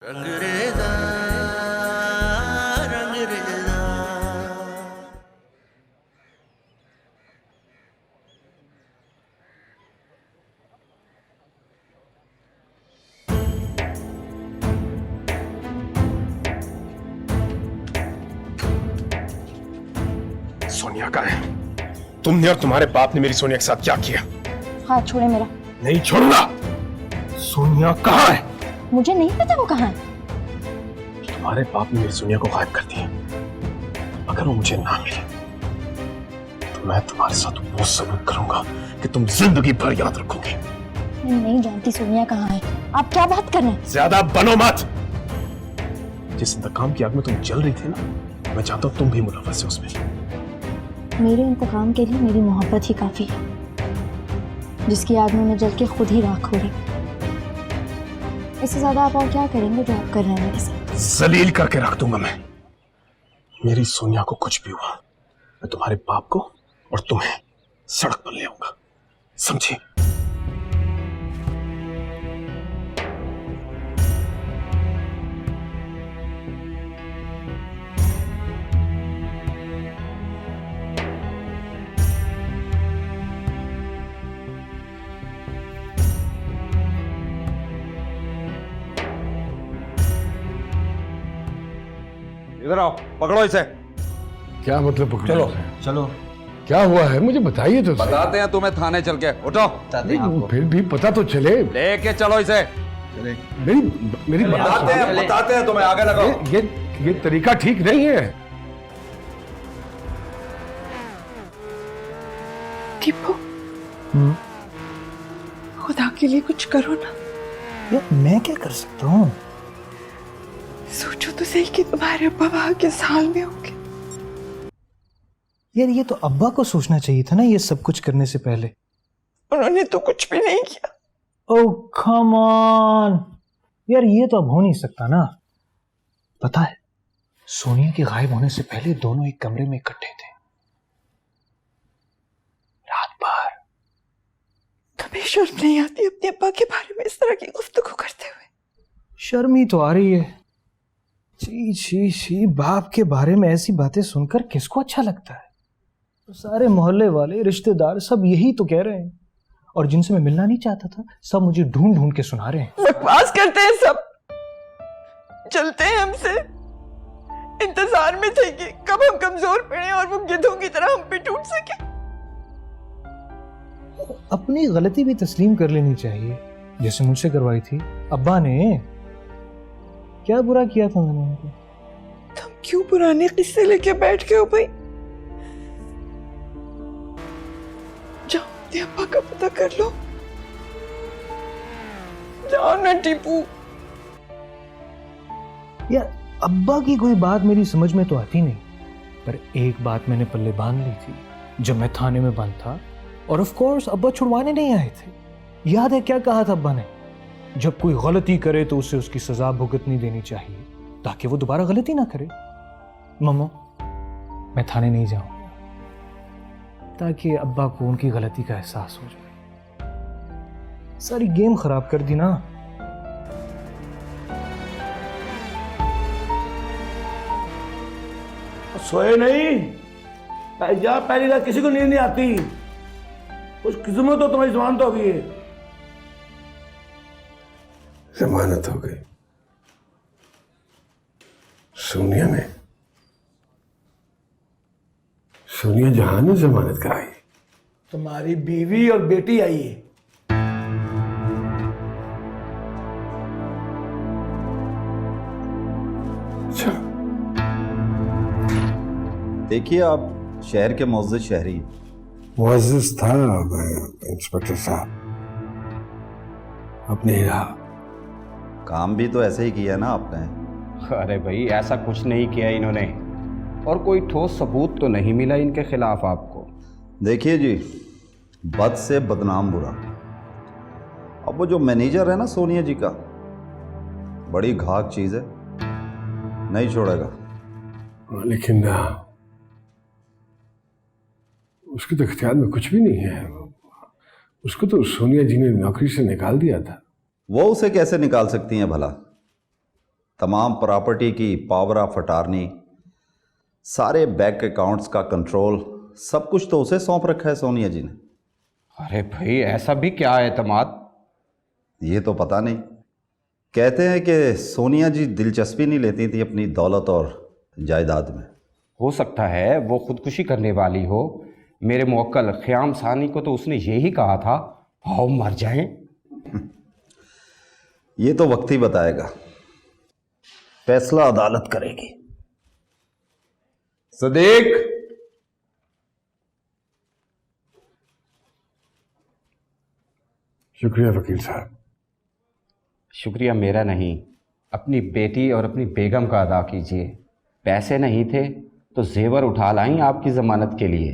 रंगरेजा रंगरेजा। सोनिया कहाँ है? तुमने और तुम्हारे बाप ने मेरी सोनिया के साथ क्या किया? हाथ छोड़े मेरा। नहीं छोड़ूंगा। सोनिया कहाँ है? मुझे नहीं पता वो कहाँ है। तुम्हारे बाप ने मेरी सोनिया को गायब कर दिया। अगर वो मुझे ना मिले तो मैं तुम्हारे साथ वो सबूत करूंगा कि तुम जिंदगी भर याद रखोगे। मैं नहीं जानती सोनिया कहाँ है। आप क्या बात कर रहे हैं? ज्यादा बनो मत। जिस इंतकाम की आग में तुम जल रही थी ना, मैं चाहता हूं तुम भी मुलव्वस हो उसमें। मेरे इंतकाम के लिए मेरी मोहब्बत ही काफी है, जिसकी आग में मैं जल के खुद ही राख हो रही। इससे ज्यादा आप और क्या करेंगे जो आप कर रहे हैं मेरे साथ? जलील करके रख दूंगा मैं। मेरी सोनिया को कुछ भी हुआ, मैं तुम्हारे बाप को और तुम्हें सड़क पर ले आऊंगा, समझे? इधर आओ, पकड़ो इसे। क्या मतलब पकड़ो? चलो चलो, क्या हुआ है मुझे बताइए तो सही। बताते हैं तुम्हें, थाने चल के उठो। नहीं, फिर भी पता तो चले। लेके चलो इसे। मेरी मेरी बात बताते हैं तुम्हें, आगे लगाओ। ये तरीका ठीक नहीं है। दीपू, खुदा के लिए कुछ करो ना। यार मैं क्या कर सकता हूँ? सोचो तो सही कि तुम्हारे अब्बा वहां किस हाल में होंगे। यार ये तो अब्बा को सोचना चाहिए था ना, ये सब कुछ करने से पहले। उन्होंने तो कुछ भी नहीं किया। ओह कम ऑन यार, ये तो अब हो नहीं सकता ना। पता है, सोनिया के गायब होने से पहले दोनों एक कमरे में इकट्ठे थे रात भर। कभी शर्म नहीं आती अपने अब्बा के बारे में इस तरह की गुफ्तगू करते हुए? शर्म ही तो आ रही है। छी छी छी, बाप के बारे में ऐसी बातें सुनकर किसको अच्छा लगता है? तो सारे मोहल्ले वाले, रिश्तेदार सब यही तो कह रहे हैं, और जिनसे मैं मिलना नहीं चाहता था सब मुझे ढूंढ ढूंढ के सुना रहे हैं। बकवास करते हैं सब, चलते हैं हमसे। इंतजार में थे कि कब हम कमजोर पड़े और वो गिद्धों की तरह हम पे टूट सके। अपनी गलती भी तस्लीम कर लेनी चाहिए, जैसे मुझसे करवाई थी अब्बा ने। क्या बुरा किया था मैंने उनको? तुम क्यों पुराने किस्से लेके बैठ गए हो भाई? जाओ अपने अब्बा का पता कर लो। जाओ ना टीपू। यार अब्बा की कोई बात मेरी समझ में तो आती नहीं, पर एक बात मैंने पल्ले बांध ली थी जब मैं थाने में बंद था, और ऑफ कोर्स अब्बा छुड़वाने नहीं आए थे। याद है क्या कहा था अब्बा ने? जब कोई गलती करे तो उसे उसकी सजा भुगतनी देनी चाहिए, ताकि वो दोबारा गलती ना करे। मम्मो, मैं थाने नहीं जाऊंगा, ताकि अब्बा को उनकी गलती का एहसास हो जाए। सारी गेम खराब कर दी ना। सोए नहीं? जा, पहली रात किसी को नींद नहीं आती। कुछ किस्मत हो तुम्हारी, जमानत हो गई है। जमानत हो गई सोनिया ने? सोनिया जहां ने जमानत कराई? तुम्हारी बीवी और बेटी आई है। अच्छा, देखिए, आप शहर के मुअज़्ज़िज़ शहरी हैं। मुअज़्ज़िज़ था इंस्पेक्टर साहब, अपने ही रहा। काम भी तो ऐसे ही किया ना आपने। अरे भाई, ऐसा कुछ नहीं किया इन्होंने, और कोई ठोस सबूत तो नहीं मिला इनके खिलाफ आपको। देखिए जी, बद से बदनाम बुरा। अब वो जो मैनेजर है ना सोनिया जी का, बड़ी घाक चीज़ है, नहीं छोड़ेगा। लेकिन उसके तो इख्तियार में कुछ भी नहीं है। उसको तो सोनिया जी ने नौकरी से निकाल दिया था। वो उसे कैसे निकाल सकती हैं भला? तमाम प्रॉपर्टी की पावर ऑफ अटार्नी, सारे बैंक अकाउंट्स का कंट्रोल, सब कुछ तो उसे सौंप रखा है सोनिया जी ने। अरे भाई, ऐसा भी क्या है एतमाद? ये तो पता नहीं। कहते हैं कि सोनिया जी दिलचस्पी नहीं लेती थी अपनी दौलत और जायदाद में। हो सकता है वो खुदकुशी करने वाली हो। मेरे मुवक्किल ख़याम सानी को तो उसने यही कहा था, आओ मर जाएं। ये तो वक्त ही बताएगा, फैसला अदालत करेगी। सदीक, शुक्रिया वकील साहब। शुक्रिया मेरा नहीं, अपनी बेटी और अपनी बेगम का अदा कीजिए। पैसे नहीं थे तो जेवर उठा लाई आपकी ज़मानत के लिए।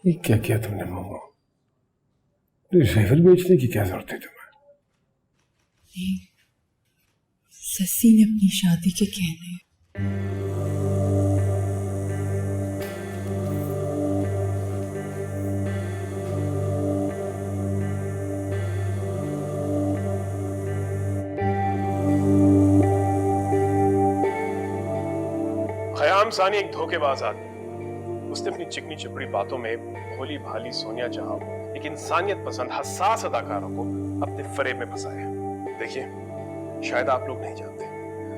ये क्या किया तुमने मोमो? जेवर बेचने की क्या जरूरत है तुम्हें? ससी ने अपनी शादी के कहने। ख़याम सानी एक धोखेबाज आदमी। उसने अपनी चिकनी चिपड़ी बातों में भोली भाली सोनिया जहां एक इंसानियत पसंद हसास अदाकारों को अपने फरेब में फंसाया। देखिए, शायद आप लोग नहीं जानते,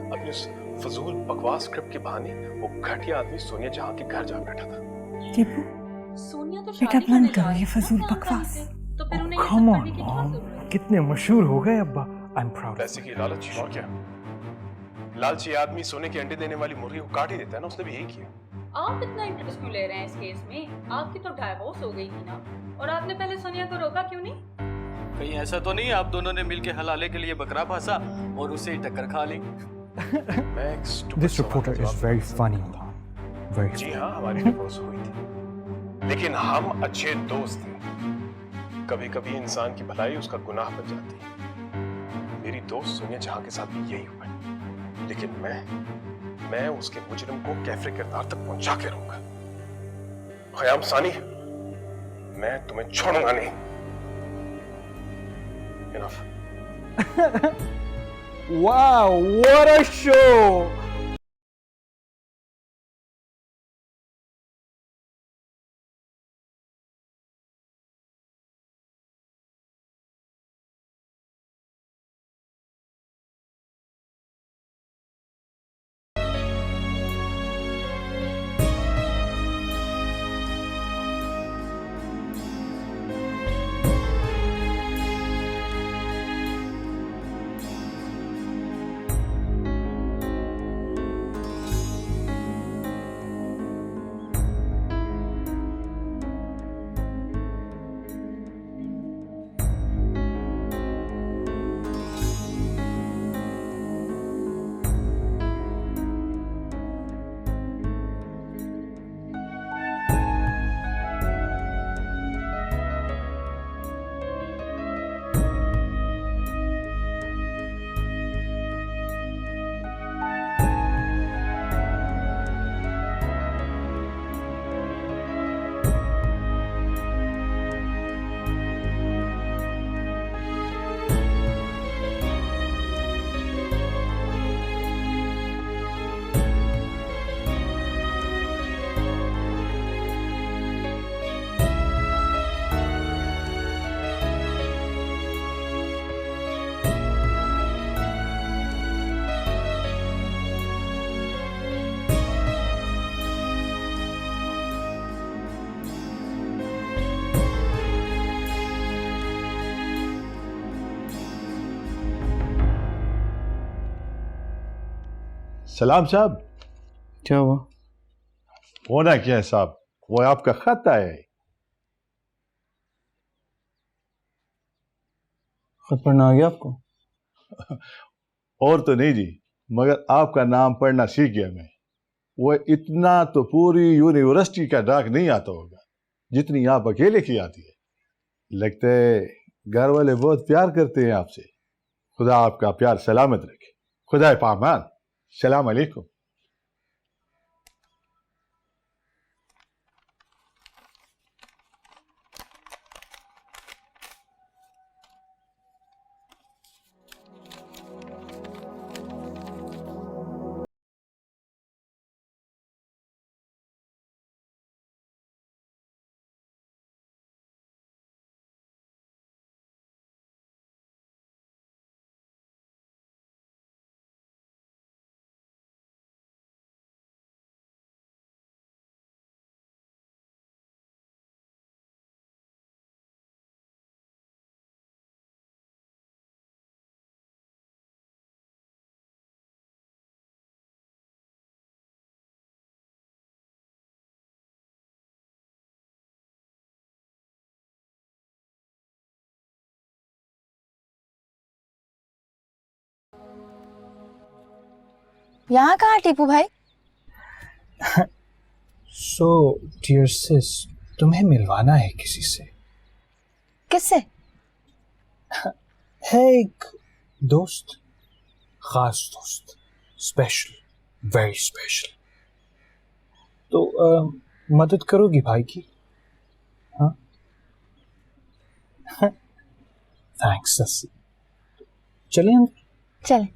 अपनी उस फजूल बकवास स्क्रिप्ट के बहाने वो घटिया आदमी सोनिया जहां के घर जा बैठा था। बेटा बंद करो ये फजूल बकवास। कम ऑन मॉम, कितने मशहूर हो गए अब्बा। I am proud. पैसे की लालच और क्या? लालची आदमी सोने के अंडे देने वाली मुर्गी को काट ही देता है ना, उसने भी यही किया। आप इतना इंटरेस्ट क्यों ले रहे हैं इस केस में? आपकी तो डाइवोर्स हो गई थी ना, और आपने पहले सोनिया को रोका क्यों नहीं? कहीं ऐसा तो नहीं आप दोनों ने मिलके हलाले के लिए बकरा फंसा और उसे ही टक्कर खा ली? This reporter is very funny. Very जी हाँ, हमारी डिवोर्स हुई थी, लेकिन हम अच्छे दोस्त थे। कभी कभी इंसान की भलाई उसका गुनाह बन जाती है। मेरी दोस्त सोनिया जहां के साथ भी यही हुआ, लेकिन मैं उसके मुजरिम को कैफे किरदार तक पहुंचा के रहूंगा। ख़याम सानी, मैं तुम्हें छोड़ूंगा नहीं। Enough. Wow, what a show! सलाम साहब। क्या हुआ? होना क्या है साहब, वो आपका खत आया है। खत पढ़ना आ गया आपको? और तो नहीं जी, मगर आपका नाम पढ़ना सीख गया मैं। वो इतना तो पूरी यूनिवर्सिटी का डाक नहीं आता होगा जितनी आप अकेले की आती है। लगता है घर वाले बहुत प्यार करते हैं आपसे। खुदा आपका प्यार सलामत रखे। खुदा पामान। सलाम अलैकुम। यहाँ कहाँ टीपू भाई? सो डियर सिस, तुम्हें मिलवाना है किसी से। किससे? है एक दोस्त, खास दोस्त, स्पेशल, वेरी स्पेशल। तो मदद करोगी भाई की? हाँ, थैंक्स ससी। चलें हम? चल।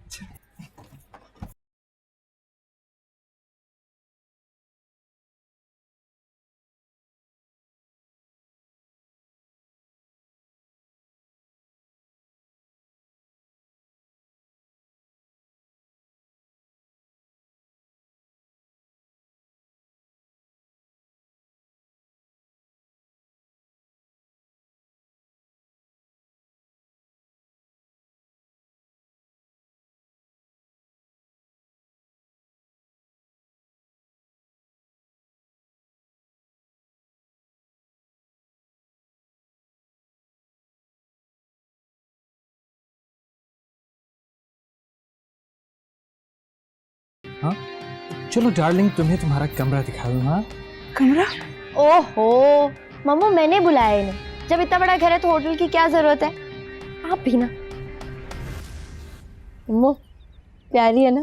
हाँ, चलो डार्लिंग, तुम्हें तुम्हारा कमरा दिखा दूँ। हाँ, कमरा? ओहो मम्मू, मैंने बुलाया इन्हें। जब इतना बड़ा घर है तो होटल की क्या जरूरत है? आप भी ना। मम्मू प्यारी है ना,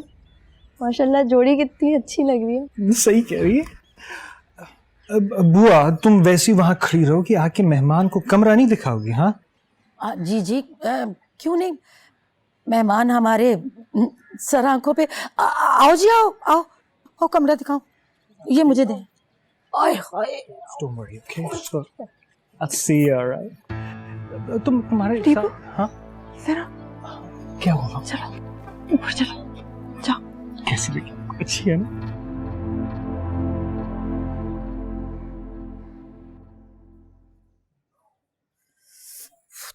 माशाल्लाह, जोड़ी कितनी अच्छी लग रही है। सही कह रही है। बुआ, तुम वैसी वहां खड़ी रहो कि आके मेहमान को कमरा नहीं दिखाओगी। हाँ जी जी, क्यों नहीं, मेहमान हमारे सर आंखों पे। आओ जी, आओ आओ आओ, कमरा दिखाओ, ये मुझे दें। आय हाय, Don't worry, okay? So, I'll see you, all right? तुम्हारे टीपू? हाँ, जरा क्या हुआ? चलो ऊपर चलो, जाओ। कैसी लगी? अच्छी है ना?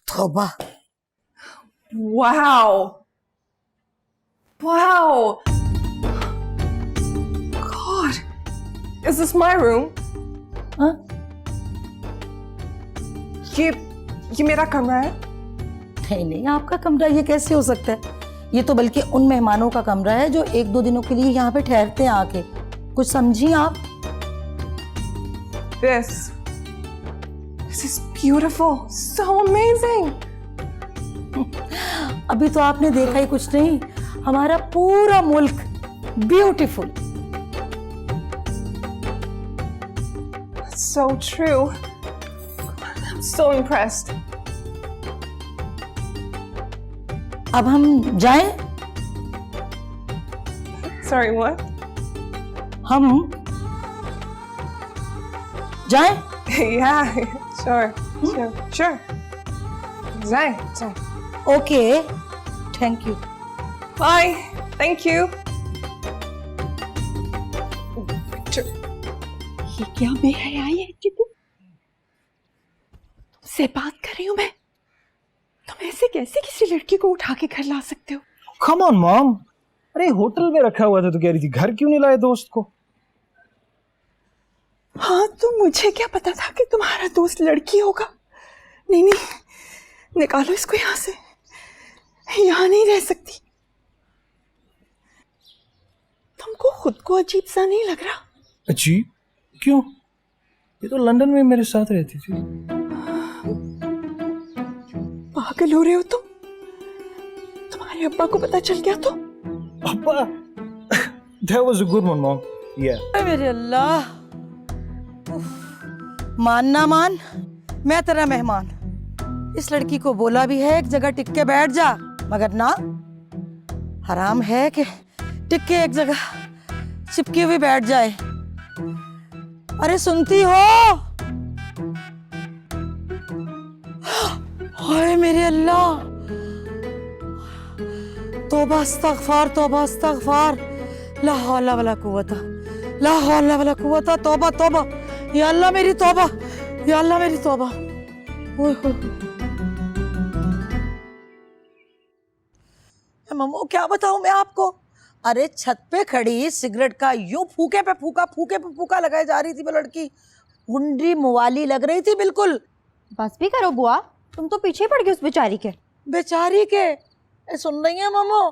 तौबा। Wow. Wow. God. Is this my room? हाँ? ये मेरा कमरा है? नहीं नहीं, आपका कमरा ये कैसे हो सकता है? ये तो बल्कि उन मेहमानों का कमरा है जो एक दो दिनों के लिए यहाँ पे ठहरते हैं आके। कुछ समझी आप? This is beautiful. So amazing. अभी तो आपने देखा ही कुछ नहीं, हमारा पूरा मुल्क beautiful. So true. I'm so impressed. अब हम जाएं? Sorry, what? हम जाएं? Yeah, sure. Zai. Okay, thank you. Bye. Thank you. ये क्या बेहयाई है टीपू? तुमसे बात कर रही हूँ मैं। तुम ऐसे कैसे किसी लड़की को उठा के घर ला सकते हो? Come on, mom. अरे होटल में रखा हुआ था तो कह रही थी, घर क्यों नहीं लाए दोस्त को? हाँ, तो मुझे क्या पता था कि तुम्हारा दोस्त लड़की होगा। नहीं, निकालो इसको यहाँ से। यहाँ नहीं रह सकती। तुमको खुद को अजीब सा नहीं लग रहा? अजीब? क्यों? ये तो लंदन में मेरे साथ रहती थी। पागल हो रहे हो तुम? तुम्हारे अब्बा को पता चल गया तो? अब्बा? That was a good one, mom. Yeah. मेरे अल्लाह, मान ना मान, मैं तेरा मेहमान। इस लड़की को बोला भी है एक जगह टिक के बैठ जा, मगर ना, हराम है कि टिक के एक जगह चिपकी हुई बैठ जाए। अरे सुनती हो? हाय मेरे अल्लाह, तौबा अस्तगफार, तौबा अस्तगफार, ला हौला वला कुव्वता, ला हौला वला कुव्वता, तौबा तौबा, या अल्लाह मेरी तौबा, या अल्लाह मेरी तौबा। ओए होए, मम्मू क्या बताऊं मैं आपको? अरे छत पे खड़ी सिगरेट का यूं फूके पे फूका लगाए जा रही थी वो लड़की। गुंडी मुवाली लग रही थी बिल्कुल। बस भी करो बुआ, तुम तो पीछे पड़ गई उस बेचारी के। बेचारी के? सुन रही है मम्मू?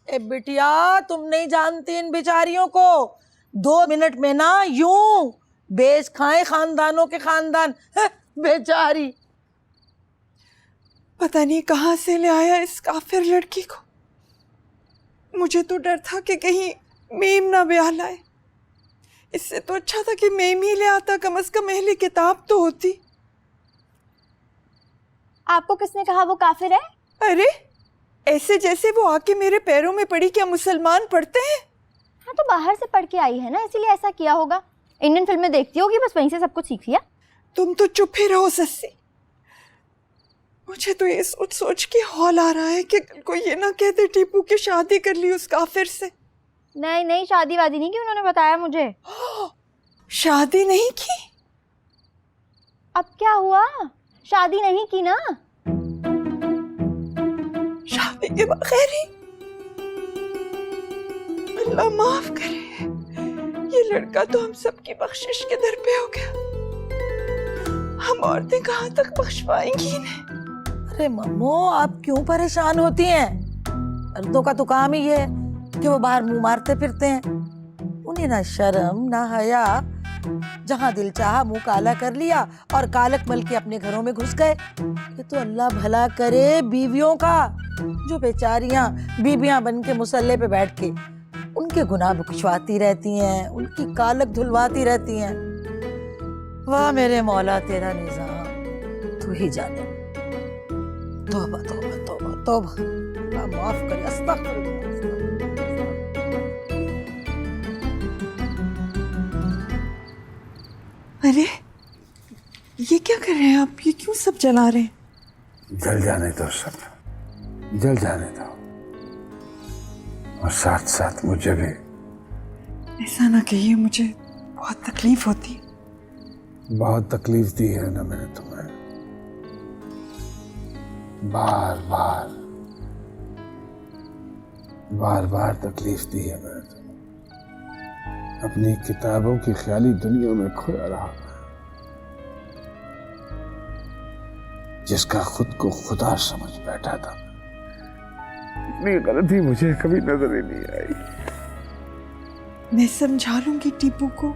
ए बिटिया, तुम नहीं जानती इन बेचारियों को। 2 मिनट में ना यूं बेच खाए खानदानों के खानदान। बेचारी पता नहीं कहाँ से ले आया इस काफिर लड़की को। मुझे तो डर था कि कहीं मीम ना ब्याह लाए। इससे तो अच्छा था कि मीम ही ले आता, कम से कम अहले किताब तो होती। आपको किसने कहा वो काफिर है? अरे ऐसे जैसे वो आके मेरे पैरों में पड़ी। क्या मुसलमान पढ़ते हैं? हाँ तो बाहर से पढ़ के आई है ना, इसीलिए ऐसा किया होगा। इंडियन फिल्में देखती होगी, बस वहीं से सब कुछ सीख लिया। तुम तो चुप ही रहो सस्सी। मुझे तो ये सोच सोच के हौल आ रहा है कि कल को ये ना कहते टीपू की शादी कर ली उस काफिर से। नहीं नहीं, शादी वादी नहीं की, उन्होंने बताया मुझे। शादी नहीं की? अब क्या हुआ? शादी नहीं की ना। शादी के बगैर ही? अल्लाह माफ करे, ये लड़का तो हम सबकी बख्शिश के दर पे हो गया। हम औरतें कहाँ तक बख्श पाएंगी इन्हें? अरे मम्मो, आप क्यों परेशान होती हैं? मर्दों का तो काम ही ये है कि वो बाहर मुंह मारते फिरते हैं। उन्हें ना शर्म ना हया, जहां दिल चाहा मुंह काला कर लिया और कालक मल के अपने घरों में घुस गए। ये तो अल्लाह भला करे बीवियों का, जो बेचारियां बीबियां बन के मुसल्ले पे बैठ के उनके गुनाह बख्शवाती रहती हैं, उनकी कालक धुलवाती रहती हैं। वाह मेरे मौला, तेरा निजाम तू ही जाने। तौबा तौबा तौबा तौबा, अल्लाह माफ करे, अस्तगफिरुल्लाह। अरे ये क्या कर रहे हैं आप? ये क्यों सब जला रहे हैं? जल जाने दो सब, जल जाने दो, और साथ साथ मुझे भी। ऐसा ना कहिए, मुझे बहुत तकलीफ होती। बहुत तकलीफ दी है ना मैंने तुम्हें, बार बार बार बार तकलीफ दी है मैंने तुम्हें। अपनी किताबों की ख्याली दुनिया में खोया रहा, जिसका खुद को खुदा समझ बैठा था। इतनी गलती मुझे कभी नजर ही नहीं आई। मैं समझा लूंगी टीपू को।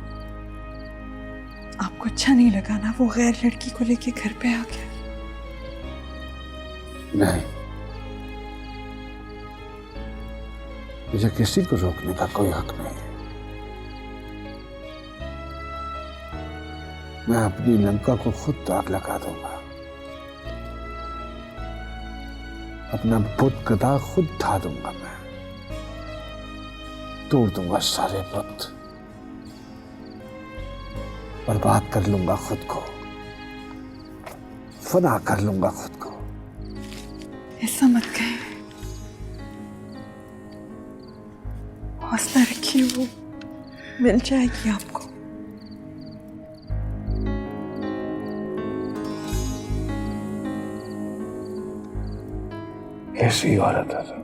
आपको अच्छा नहीं लगा ना वो गैर लड़की को लेके घर पे आ गया? नहीं, मुझे किसी को रोकने का कोई हक नहीं है। मैं अपनी लंका को खुद आग लगा दूंगा, अपना बुत गदा खुद ढा दूंगा। मैं तोड़ दूंगा सारे बुत, बर्बाद कर लूंगा खुद को, फना कर लूंगा खुद को। ऐसा मत कहे, हौसला रखिए, वो मिल जाएगी आपको। कैसी औरत है तुम,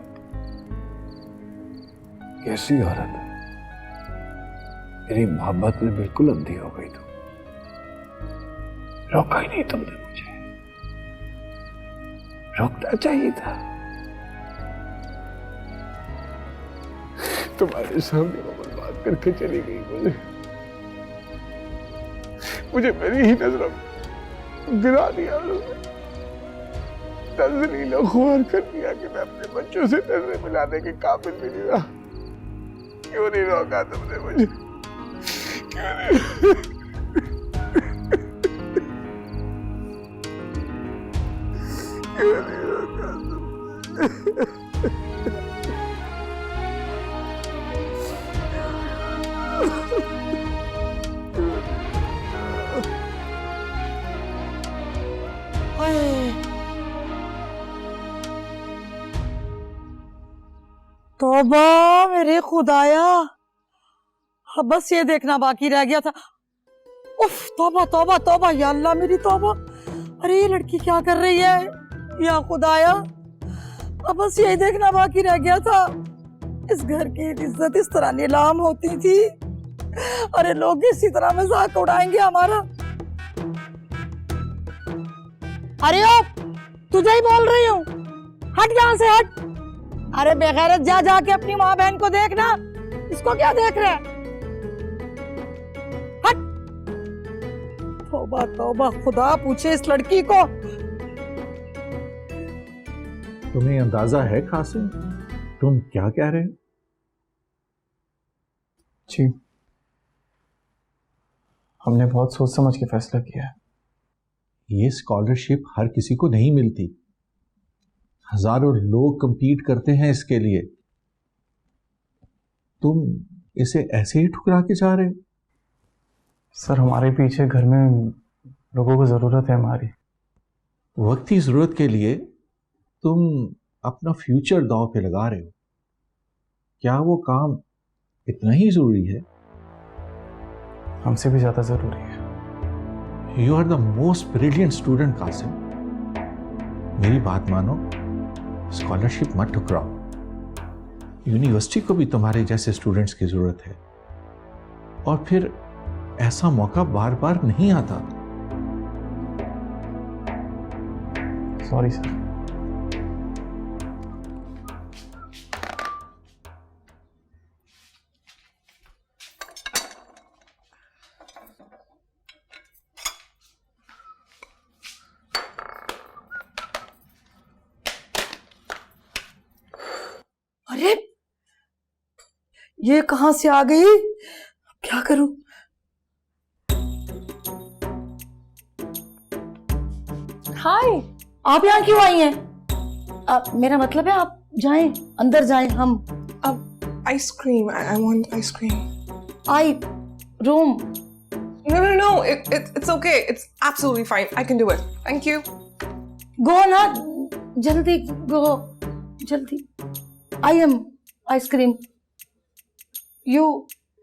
कैसी औरत है। मेरी मोहब्बत में बिल्कुल अंधी हो गई तुम। रोका ही नहीं तुमने मुझे, रोकना चाहिए था। तुम्हारे सामने वो बर्बाद करके चली गई मुझे मेरी ही नजरों में गिरा दिया उसने। तज़लील और ख्वार कर दिया कि मैं अपने बच्चों से नजरें मिलाने के काबिल भी नहीं रहा। क्यों नहीं रोका तुमने मुझे? क्यों नहीं? क्यों नहीं रोका तुमने? तौबा मेरे खुदाया, अब बस ये देखना बाकी रह गया था। उफ, तौबा तौबा तौबा, या अल्लाह मेरी तौबा। अरे ये लड़की क्या कर रही है या खुदाया, अब बस यही देखना बाकी रह गया था। इस घर की इज्जत इस तरह नीलाम होती थी। अरे लोग इसी तरह मजाक उड़ाएंगे हमारा। अरे ओ, तुझे ही बोल रही हूँ, हट यहाँ से हट। अरे बेगैरत, जा जाके अपनी माँ बहन को देखना, इसको क्या देख रहे हैं? हट। तौबा तौबा, खुदा पूछे इस लड़की को। तुम्हें अंदाजा है कासिम तुम क्या कह रहे हो? जी, हमने बहुत सोच समझ के फैसला किया है। ये स्कॉलरशिप हर किसी को नहीं मिलती, हजारों लोग compete करते हैं इसके लिए। तुम इसे ऐसे ही ठुकरा के जा रहे हो? सर, हमारे पीछे घर में लोगों को ज़रूरत है हमारी। वक्ती ज़रूरत के लिए तुम अपना फ्यूचर दांव पे लगा रहे हो। क्या वो काम इतना ही ज़रूरी है? हमसे भी ज़्यादा ज़रूरी है। You are the most brilliant student Kasim, मेरी बात मानो, स्कॉलरशिप मत ठुकराओ। यूनिवर्सिटी को भी तुम्हारे जैसे स्टूडेंट्स की ज़रूरत है, और फिर ऐसा मौका बार बार नहीं आता। Sorry sir. अरे ये कहां से आ गई? क्या करूं? हाय, आप यहाँ क्यों आई हैं? मेरा मतलब है आप जाएं, अंदर जाएं। हम अब ice cream, I want ice cream. I room. No, it's okay. It's absolutely fine. I can do it. Thank you. गो ना, जल्दी गो, जल्दी। I am ice cream, U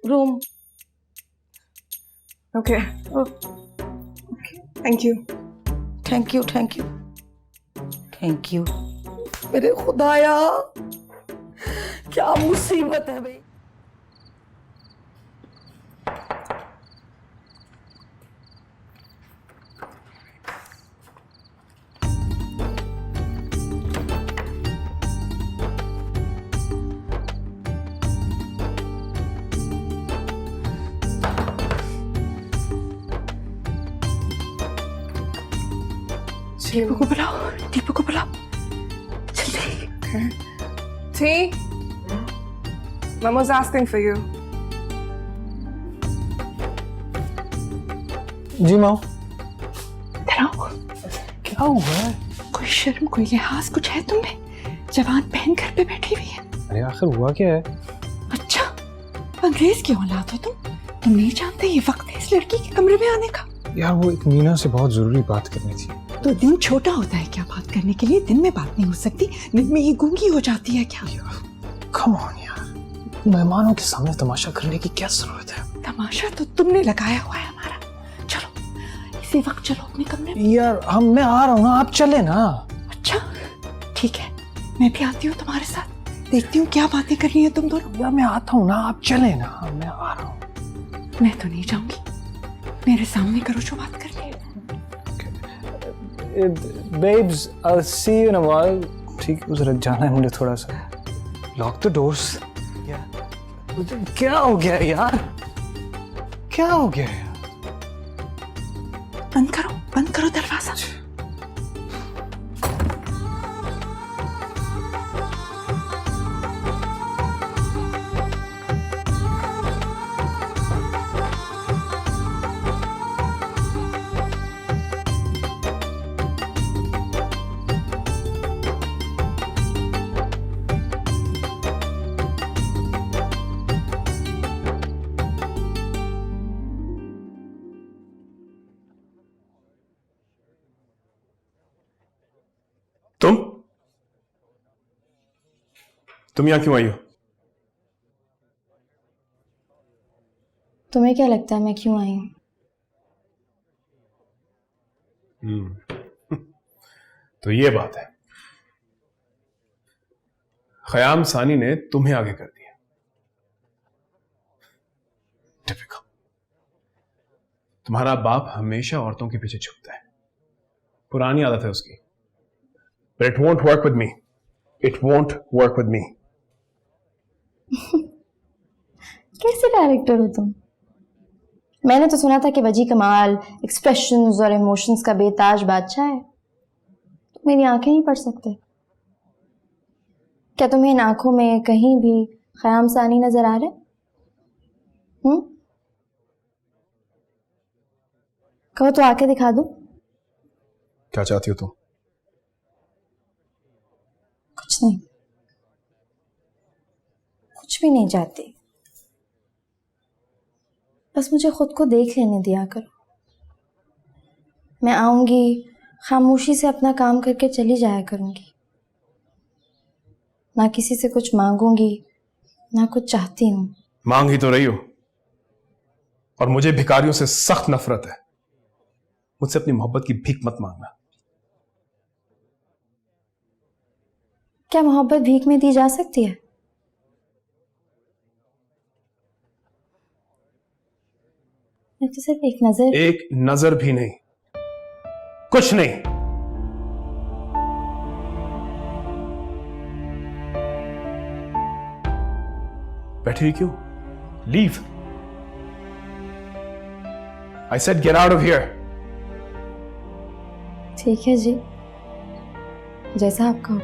room. Okay. Thank you. Thank you, thank you, thank you. मेरे खुदाया, क्या मुसीबत है भाई। दीपू को बुलाओ, दीपू को बुलाओ, जल्दी। T? Mama's asking for you. जी माँ। आओ। क्या हुआ है? कोई शर्म, कोई लिहाज कुछ है तुम में? जवान बहन घर पे बैठी हुई है। अरे आखिर हुआ क्या है? अच्छा, अंग्रेज की औलाद हो तुम नहीं जानते ये वक्त है इस लड़की के कमरे में आने का? यार वो एक मीना से बहुत जरूरी बात करनी थी। तो दिन छोटा होता है क्या बात करने के लिए? दिन में बात नहीं हो सकती, दिन में ये गूंगी हो जाती है क्या? कम ऑन यार, मेहमानों के सामने तमाशा करने की क्या जरूरत है? तमाशा तो तुमने लगाया हुआ है हमारा। चलो इसी वक्त चलो अपने कमरे में। यार मैं आ रहा हूँ ना, आप चले ना। अच्छा ठीक है, मैं भी आती हूँ तुम्हारे साथ, देखती हूँ क्या बातें करनी है तुम दोनों। यार मैं आता हूँ ना, आप चले ना, मैं आ रहा हूँ। मैं तो नहीं जाऊंगी, मेरे सामने करो जो बात करनी है। Babes, I'll see you in a while. ठीक है, जरा जाना है मुझे थोड़ा सा। Lock the doors. क्या हो गया यार? क्या हो गया यार? बंद करो दरवाजा। तुम यहाँ क्यों आई हो? तुम्हें क्या लगता है मैं क्यों आई हूँ? तो ये बात है, ख़याम सानी ने तुम्हें आगे कर दिया। टिपिकल। तुम्हारा बाप हमेशा औरतों के पीछे छुपता है, पुरानी आदत है उसकी। But it won't work with me. It won't work with me. कैसे डायरेक्टर हो तुम? मैंने तो सुना था कि वजी कमाल एक्सप्रेशंस और इमोशंस का बेताज बादशाह है। तुम मेरी आंखें नहीं पढ़ सकते? क्या तुम्हें इन आंखों में कहीं भी ख़याम सानी नजर आ रहे? कहो तो आके दिखा दो। क्या चाहती हो तुम? कुछ नहीं, कुछ भी नहीं चाहती, बस मुझे खुद को देख लेने दिया करो। मैं आऊंगी, खामोशी से अपना काम करके चली जाया करूंगी, ना किसी से कुछ मांगूंगी, ना कुछ चाहती हूं। मांग ही तो रही हो, और मुझे भिखारियों से सख्त नफरत है। मुझसे अपनी मोहब्बत की भीख मत मांगना। क्या मोहब्बत भीख में दी जा सकती है? मैं तो सिर्फ एक नजर भी नहीं, कुछ नहीं। बैठी हुई क्यों? Leave. I said get out of here. ठीक है जी, जैसा आप कहो।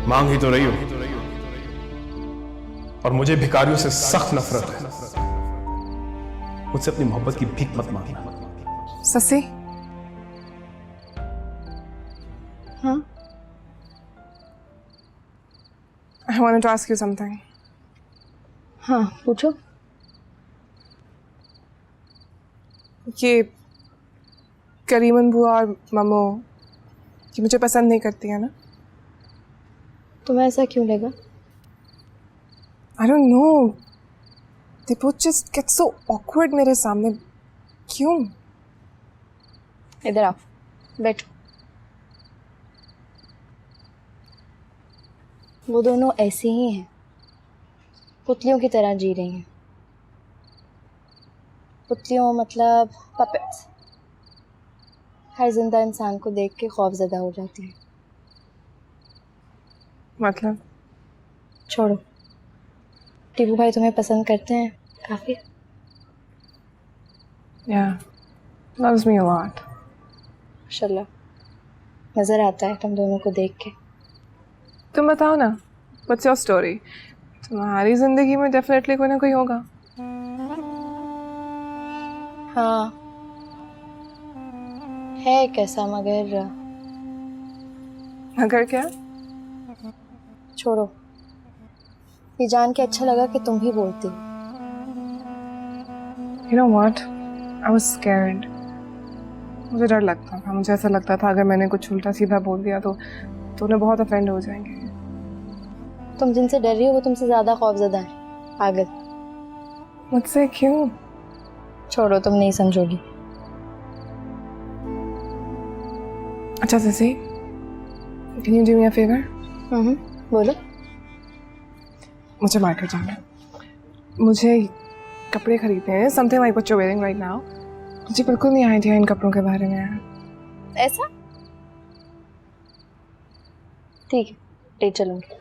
मांग ही तो रही हो, और मुझे भिखारियों से सख्त नफरत है। मुझसे अपनी मोहब्बत की भीख मत मांगना। ससी, हाँ, I wanted to ask you something. हाँ पूछो। ये करीमन बुआ और ममो ये मुझे पसंद नहीं करती है ना? तुम्हें ऐसा क्यों लगा? I don't know. They both just get so awkward मेरे सामने। क्यों? इधर आओ, बैठो। वो दोनों ऐसी ही हैं, पुतलियों की तरह जी रही हैं। पुतलियों मतलब पपेट्स। हर जिंदा इंसान को देख के खौफजदा हो जाती हैं। मतलब? छोड़ो, टीपू भाई तुम्हें पसंद करते हैं काफी। Yeah, loves me a lot. माशाल्लाह, नजर आता है तुम दोनों को देख के। तुम बताओ ना, what's your story? तुम्हारी जिंदगी में डेफिनेटली कोई ना कोई होगा। हाँ है कैसा, मगर क्या? छोड़ो, ये जान के अच्छा लगा कि तुम भी बोलती। You know what? I was scared. मुझे डर लगता था। मुझे ऐसा लगता था अगर मैंने कुछ उल्टा सीधा बोल दिया तो उन्हें बहुत अफेंड हो जाएंगे। तुम जिनसे डर रही हो वो तुमसे ज्यादा खौफजदा है, पागल। मुझसे क्यों? छोड़ो, तुम नहीं समझोगी। अच्छा ससी, can you do me a favor? बोलो। मुझे मार्केट जाना है। मुझे कपड़े खरीदने हैं, something like what you're wearing right now. मुझे बिल्कुल नहीं आइडिया इन कपड़ों के बारे में। ऐसा? ठीक है, ले चलूंगी।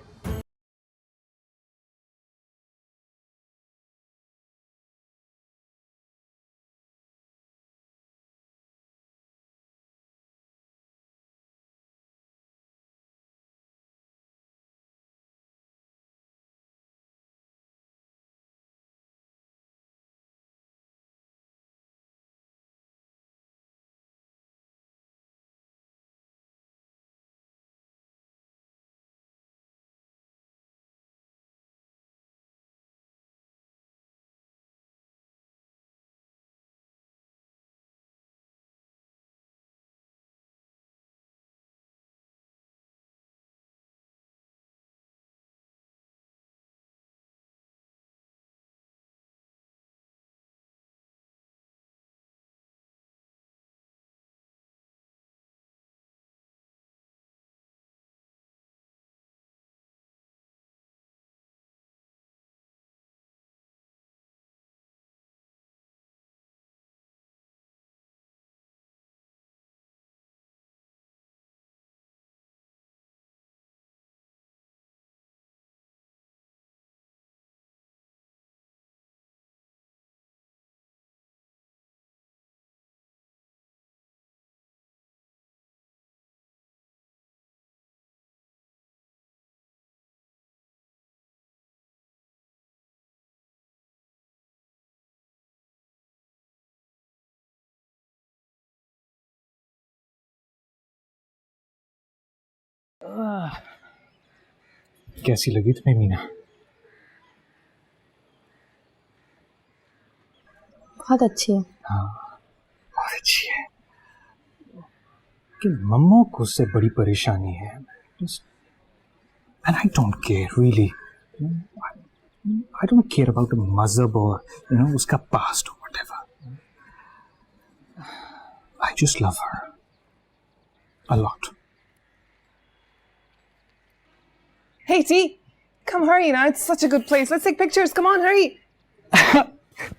कैसी लगी तुम्हें मीना? बहुत अच्छी है। हाँ, बहुत अच्छी है। कि मम्मा को उससे बड़ी परेशानी है। And I don't care really. I don't care about the mazhab or उसका past or whatever. I just love her a lot. Hey, T, come hurry now. It's such a good place. Let's take pictures. Come on, hurry.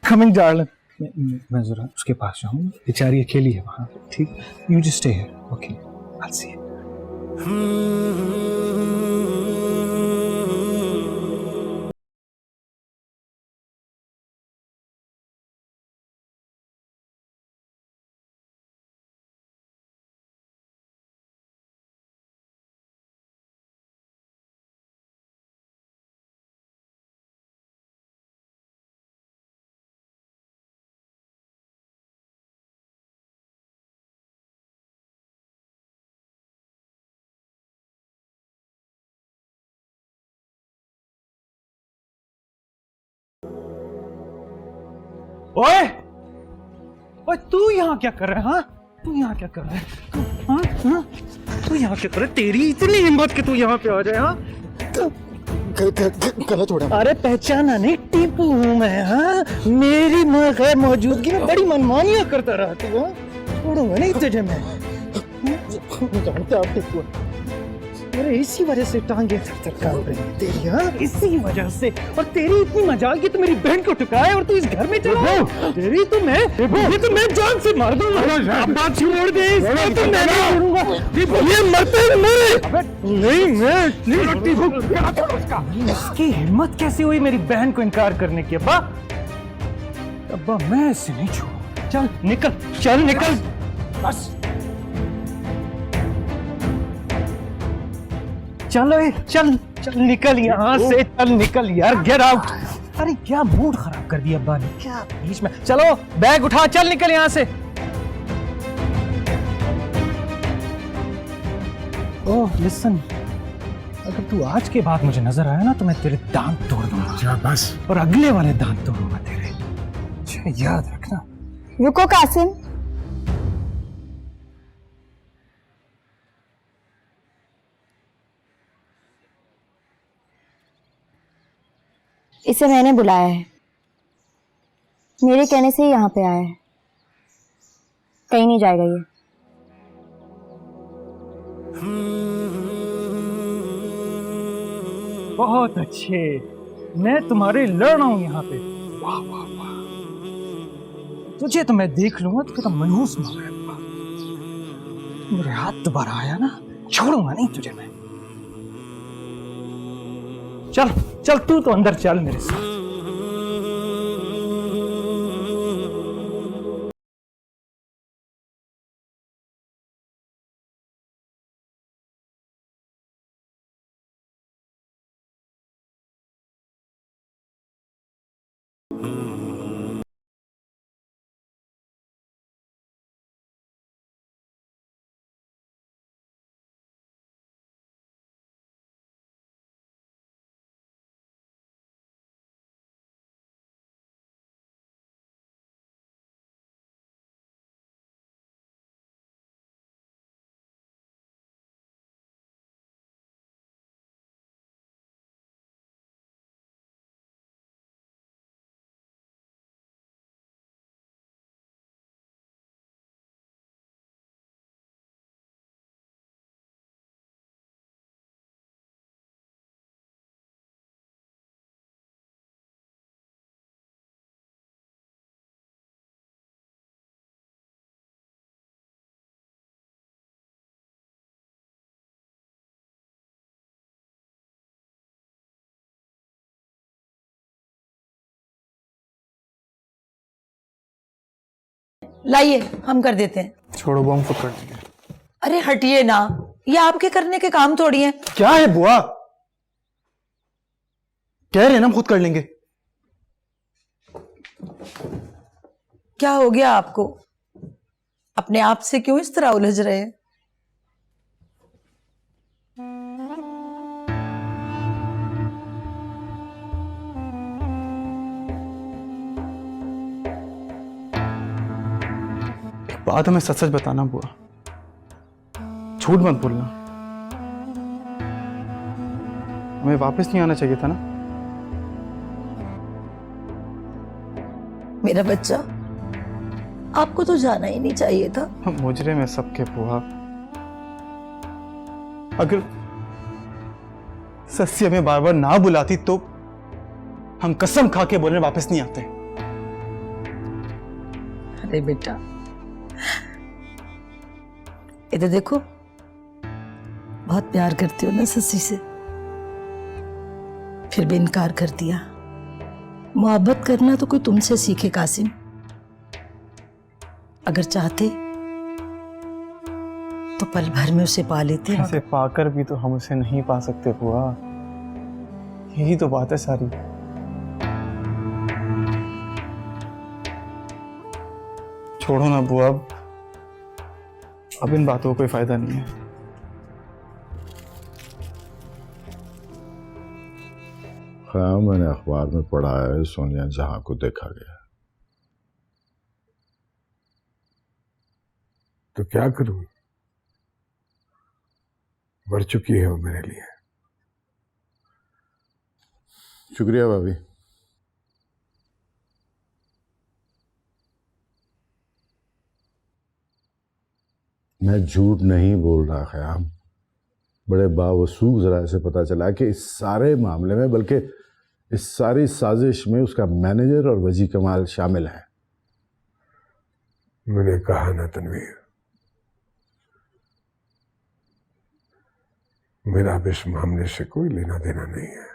Coming, darling. मैं जरा उसके पास जाऊँ, बेचारी अकेली है वहाँ। ठीक, you just stay here. Okay, I'll see you. ओए, ओए तू यहाँ क्या कर रहा है? हाँ, तू यहाँ क्या कर रहा है? हाँ, हाँ, तू यहाँ क्या कर रहा है? तेरी इतनी हिम्मत कि तू यहाँ पे आ जाए? हाँ, गलत हो रहा। अरे पहचाना नहीं, टीपू हूँ मैं। हाँ, मेरी माँ गैर मौजूदगी में बड़ी मनमानियाँ करता रहा तू। हाँ, छोड़ूंगा नहीं तुझे मैं। जानते आप टीपू, अरे इसी वजह से टांगे थर काम रही है तेरी। हाँ, इसी वजह से। और तेरी इतनी मजाल कि तू मेरी बहन को टुकाए और तू इस घर में चला। तेरी तो मैं जान से मार दूंगा। अब बात छोड़ दे, इसको तो मैं नहीं छोड़ूंगा। ये मरते हैं मरे। नहीं, मैं इसकी हिम्मत कैसे हुई मेरी बहन को इनकार करने की? अब्बा, अब्बा मैं इसे नहीं छोड़ूंगा। चल निकल, चल निकल बस। चलो चल चल निकल यहाँ से, चल निकल यार, गेट आउट। अरे क्या मूड खराब कर दिया अब्बा ने, क्या बीच में। चलो बैग उठा, चल निकल यहाँ से। ओह लिसन, अगर तू आज के बाद मुझे नजर आया ना तो मैं तेरे दांत तोड़ दूंगा बस, और अगले वाले दांत तोड़ूंगा तेरे। याद रखना। रुको कासिम, इसे मैंने बुलाया है, मेरे कहने से ही यहाँ पे आया है, कहीं नहीं जाएगा ये। बहुत अच्छे, मैं तुम्हारे लड़ रहा हूँ यहाँ पे। वाह वाह वाह, तुझे तो मैं देख लूंगा तो मनहूस मार रहा है। मेरे हाथ दोबारा आया ना, छोड़ूंगा नहीं तुझे मैं। चल चल, तू तो अंदर चल मेरे साथ। लाइए, हम कर देते हैं। छोड़ो, वो हम खुद कर देंगे। अरे हटिए ना, ये आपके करने के काम थोड़ी है। क्या है बुआ, कह रहे हैं ना हम खुद कर लेंगे। क्या हो गया आपको? अपने आप से क्यों इस तरह उलझ रहे हैं? बात हमें सच सच बताना बुआ, झूठ मत बोलना। हमें वापस नहीं आना चाहिए था ना। मेरा बच्चा, आपको तो जाना ही नहीं चाहिए था। हम मुजरिम है सबके बुआ। अगर सस्सी हमें बार बार ना बुलाती तो हम कसम खा के बोलने वापस नहीं आते। अरे बेटा, इधर देखो, बहुत प्यार करती हो ना सस्सी से, फिर भी इनकार कर दिया। मोहब्बत करना तो कोई तुमसे सीखे कासिम। अगर चाहते तो पल भर में उसे पा लेते। ऐसे पाकर भी तो हम उसे नहीं पा सकते बुआ, यही तो बात है सारी। छोड़ो ना बुआ, अब इन बातों का कोई फायदा नहीं है। हाँ, मैंने अखबार में पढ़ा है सोनिया जहां को देखा गया। तो क्या करूं, मर चुकी है वो मेरे लिए। शुक्रिया भाभी। मैं झूठ नहीं बोल रहा ख़याम। बड़े बावसूख जरा से पता चला कि इस सारे मामले में, बल्कि इस सारी साजिश में उसका मैनेजर और वजी कमाल शामिल है। मैंने कहा ना तनवीर, मेरा अब इस मामले से कोई लेना देना नहीं है।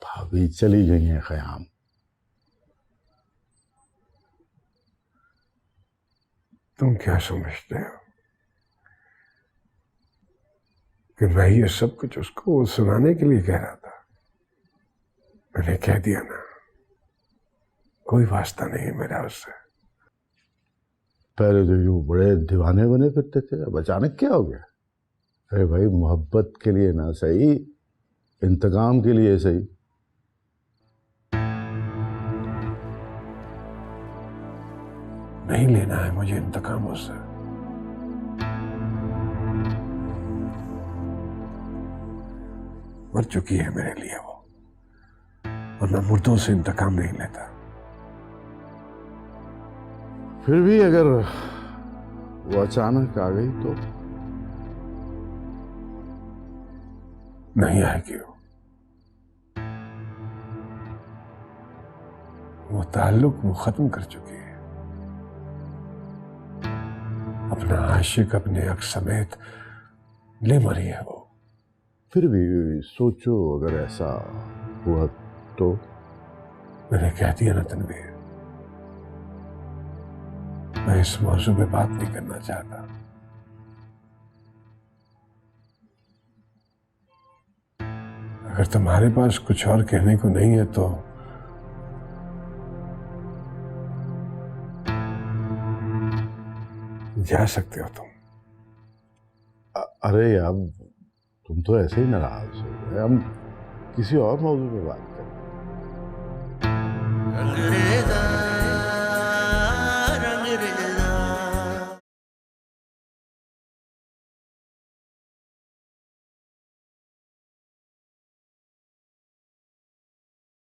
भाभी चली गई हैं ख़याम। तुम क्या समझते हो कि मैं ये सब कुछ उसको सुनाने के लिए कह रहा था? मैंने कह दिया ना, कोई वास्ता नहीं है मेरा उससे। पहले तो यूं बड़े दीवाने बने फिरते थे, अब अचानक क्या हो गया? अरे भाई, मोहब्बत के लिए ना सही, इंतकाम के लिए सही। नहीं लेना है मुझे इंतकाम उससे। मर चुकी है मेरे लिए वो, और मैं मुर्दों से इंतकाम नहीं लेता। फिर भी अगर वो अचानक आ गई तो? नहीं आएगी वो ताल्लुक वो खत्म कर चुकी है। अपना आशिक अपने अक्स समेत ले मरी है वो। फिर भी सोचो, अगर ऐसा हुआ तो? मैंने कह दिया ना तनवीर, मैं इस मौजू पे बात नहीं करना चाहता। अगर तुम्हारे पास कुछ और कहने को नहीं है तो जा सकते हो तुम। अरे यार, तुम तो ऐसे ही नाराज हो गए। हम किसी और मौजू पे बात करें।